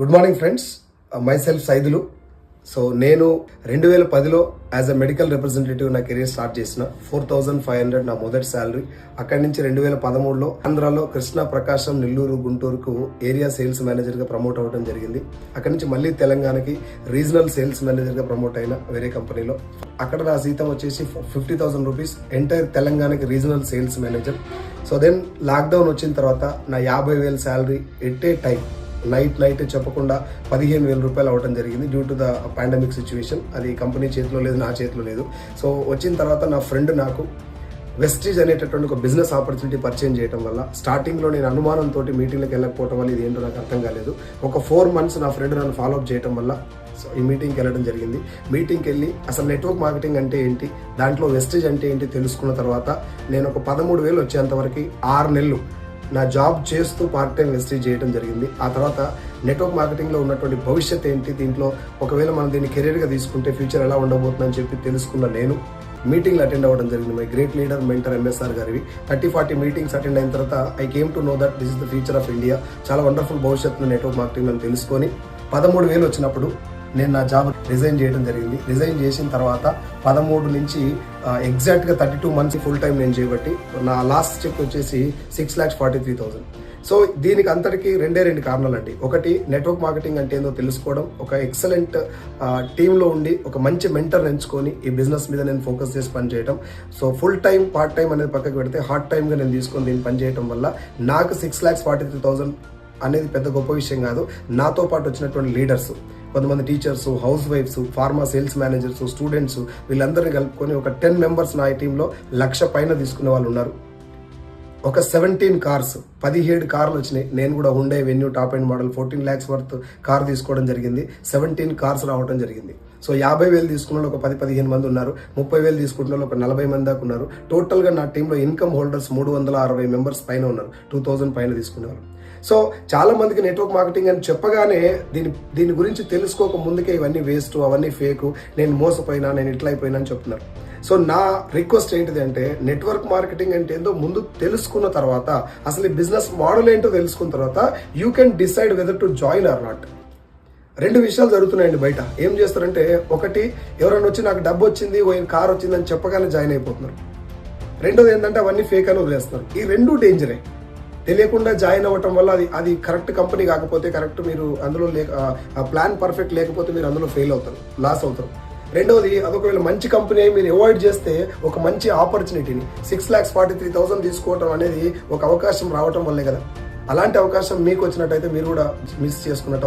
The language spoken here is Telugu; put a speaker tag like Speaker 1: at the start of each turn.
Speaker 1: Good morning friends, my self Saidulu. So నేను 2010లో యాజ్ అ మెడికల్ రిప్రజెంటేటివ్ నా కెరీర్ స్టార్ట్ చేసిన. 4,500 నా మొదటి శాలరీ. అక్కడి నుంచి 2013లో ఆంధ్రాలో కృష్ణా, ప్రకాశం, నెల్లూరు, గుంటూరుకు ఏరియా సేల్స్ మేనేజర్గా ప్రమోట్ అవ్వడం జరిగింది. అక్కడి నుంచి మళ్ళీ తెలంగాణకి రీజనల్ సేల్స్ మేనేజర్గా ప్రమోట్ అయిన వేరే కంపెనీలో. అక్కడ నా జీతం వచ్చేసి 50,000 రూపీస్, ఎంటైర్ తెలంగాణకి regional sales manager. So then lockdown వచ్చిన తర్వాత నా 50,000 salary at a time night చెప్పకుండా 15,000 రూపాయలు అవ్వడం జరిగింది due to the pandemic situation. అది కంపెనీ చేతిలో లేదు, నా చేతిలో లేదు. సో వచ్చిన తర్వాత నా ఫ్రెండ్ నాకు వెస్టీజ్ అనేటటువంటి ఒక బిజినెస్ ఆపర్చునిటీ పరిచయం చేయడం వల్ల, స్టార్టింగ్లో నేను అనుమానంతో మీటింగ్లకు వెళ్ళకపోవడం వల్ల ఇది ఏంటో నాకు అర్థం కాలేదు. ఒక 4 months నా ఫ్రెండ్ నన్ను ఫాలోఅప్ చేయడం వల్ల సో ఈ మీటింగ్కి వెళ్ళడం జరిగింది. మీటింగ్కి వెళ్ళి అసలు నెట్వర్క్ మార్కెటింగ్ అంటే ఏంటి, దాంట్లో వెస్టీజ్ అంటే ఏంటి తెలుసుకున్న తర్వాత నేను ఒక 13,000 వచ్చేంతవరకు 6 నెలలు నా జాబ్ చేస్తూ పార్ట్ టైం వెస్టీజ్ చేయడం జరిగింది. ఆ తర్వాత నెట్వర్క్ మార్కెటింగ్లో ఉన్నటువంటి భవిష్యత్ ఏంటి, దీంట్లో ఒకవేళ మనం దీన్ని కెరీర్గా తీసుకుంటే ఫ్యూచర్ ఎలా ఉండబోతుందని చెప్పి తెలుసుకున్న నేను మీటింగ్లు అటెండ్ అవ్వడం జరిగింది. My great leader mentor MSR గారివి 30-40 మీటింగ్స్ అటెండ్ అయిన తర్వాత I came to know that this is the future of India. చాలా వండర్ఫుల్ భవిష్యత్తు నెట్వర్క్ మార్కెటింగ్ అని తెలుసుకొని 13,000 వచ్చినప్పుడు నేను నా జాబ్ రిజైన్ చేయడం జరిగింది. రిజైన్ చేసిన తర్వాత 13 నుంచి ఎగ్జాక్ట్గా 32 months ఫుల్ టైం నేను చేయబట్టి నా లాస్ట్ చెక్ వచ్చేసి 6,43,000. సో దీనికి అంతటికి 2 కారణాలు అండి. ఒకటి, నెట్వర్క్ మార్కెటింగ్ అంటే ఏందో తెలుసుకోవడం, ఒక ఎక్సలెంట్ టీంలో ఉండి ఒక మంచి మెంటర్ ఎంచుకొని ఈ బిజినెస్ మీద నేను ఫోకస్ చేసి పనిచేయడం. So full time part time అనేది పక్కకు పెడితే హార్ట్ టైంగా నేను తీసుకొని దీన్ని పనిచేయడం వల్ల నాకు 6,43,000 అనేది పెద్ద గొప్ప విషయం కాదు. నాతో పాటు వచ్చినటువంటి లీడర్స్, కొంతమంది టీచర్స్, హౌస్ వైఫ్స్, ఫార్మా సేల్స్ మేనేజర్స్, స్టూడెంట్స్, వీళ్ళందరినీ కలుపుకొని ఒక 10 members నా టీంలో 1,00,000 పైన తీసుకునే వాళ్ళు ఉన్నారు. ఒక 17 కార్స్, 17 కార్లు వచ్చినాయి. నేను కూడా Hyundai venue top and model 14 lakhs worth car తీసుకోవడం జరిగింది. 17 కార్స్ రావడం జరిగింది. సో 50,000 తీసుకున్న వాళ్ళు ఒక 10-15 మంది ఉన్నారు. 30,000 తీసుకున్న వాళ్ళు ఒక 40 మంది దాకా ఉన్నారు. టోటల్గా నా టీంలో ఇన్కమ్ హోల్డర్స్ 360 members పైన ఉన్నారు. 2,000 పైన తీసుకునేవారు. సో చాలా మందికి నెట్వర్క్ మార్కెటింగ్ అని చెప్పగానే దీని గురించి తెలుసుకోక ముందుకే ఇవన్నీ వేస్ట్, అవన్నీ ఫేక్, నేను మోసపోయినా, నేను ఇట్లా అయిపోయినా అని చెప్తున్నారు. సో నా రిక్వెస్ట్ ఏంటిది అంటే, నెట్వర్క్ మార్కెటింగ్ అంటే ఏందో ముందు తెలుసుకున్న తర్వాత, అసలు ఈ బిజినెస్ మోడల్ ఏంటో తెలుసుకున్న తర్వాత you can decide whether to join or not. 2 విషయాలు జరుగుతున్నాయండి బయట. ఏం చేస్తారంటే, ఒకటి, ఎవరైనా వచ్చి నాకు డబ్బు వచ్చింది, కార్ వచ్చింది అని చెప్పగానే జాయిన్ అయిపోతున్నారు. రెండోది ఏంటంటే అవన్నీ ఫేక్ అని వదిలేస్తున్నారు. ఈ 2 డేంజరే. తెలియకుండా జాయిన్ అవ్వటం వల్ల అది కరెక్ట్ కంపెనీ కాకపోతే, కరెక్ట్ మీరు అందులో ప్లాన్ పర్ఫెక్ట్ లేకపోతే మీరు అందులో ఫెయిల్ అవుతారు, లాస్ అవుతారు. రెండవది, అదొకవేళ మంచి కంపెనీ మీరు అవాయిడ్ చేస్తే ఒక మంచి ఆపర్చునిటీని 6,43,000 తీసుకోవటం అనేది ఒక అవకాశం రావటం వల్లే కదా. అలాంటి అవకాశం మీకు వచ్చినట్టయితే మీరు కూడా మిస్ చేసుకున్నట్టు